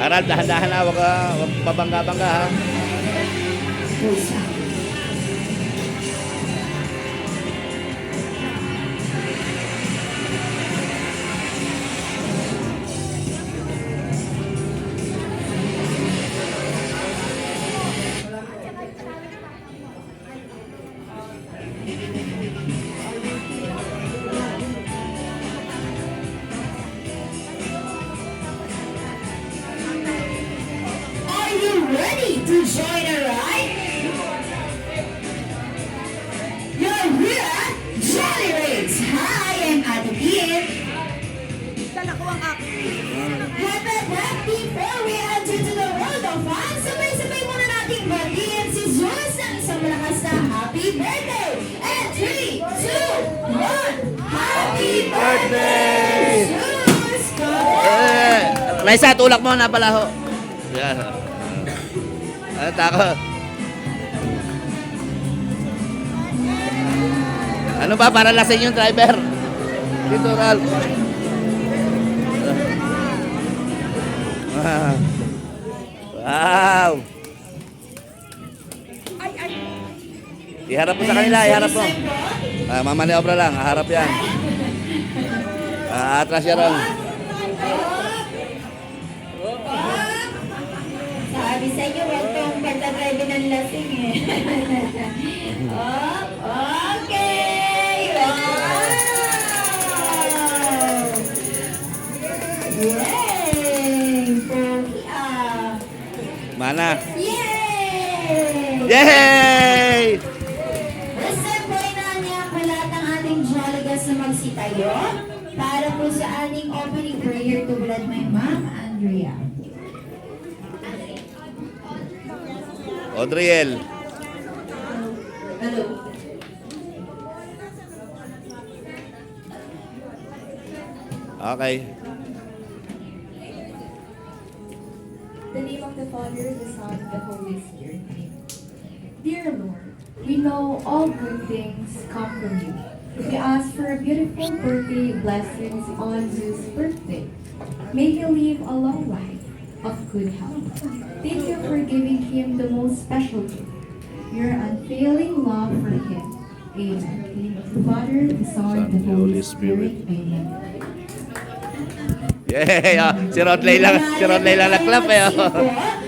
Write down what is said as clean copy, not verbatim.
Aral, dahan-dahan na. Huwag babangga-bangga ha. Are you ready to join a ride? You're here at Jolly Rates. Hi, I'm Ate Ian. But before we enter to the world of fun, sabay-sabay muna nating batiin si Zeus ng isang malakas na happy birthday. And 3, 2, 1, happy birthday, Zeus! Raisa, tulak mo na pala ho. Yan. Ano, takot? Ano ba? Para lasing yung driver. Dito, Ralph. Wow! Iharap mo sa kanila, iharap mo. Mamaniobra lang, harap yan. Atras yan ron. Sabi sa inyo, huwag kang pagdadrive ng lasing eh. Oh, okay! Wow! Yay! Pogi ah! Mana? Yay! Yay! Resemble na niya ang lahat ng ating Jolly Guys na magsitayo para po sa ating opening prayer to blood my mom, Andrea. Audriel. Hello. Okay. In the name of the Father, the Son, and the Holy Spirit. Dear Lord, we know all good things come from you. We ask for a beautiful birthday blessings on Zeus' birthday. May he live a long life of good health. Thank you for giving him the most special gift, your unfailing love for him. Amen. In the name of the Father, the Son, and the Holy Spirit. Amen. Yay! Si Rodley lang nag-clap eh. Oh.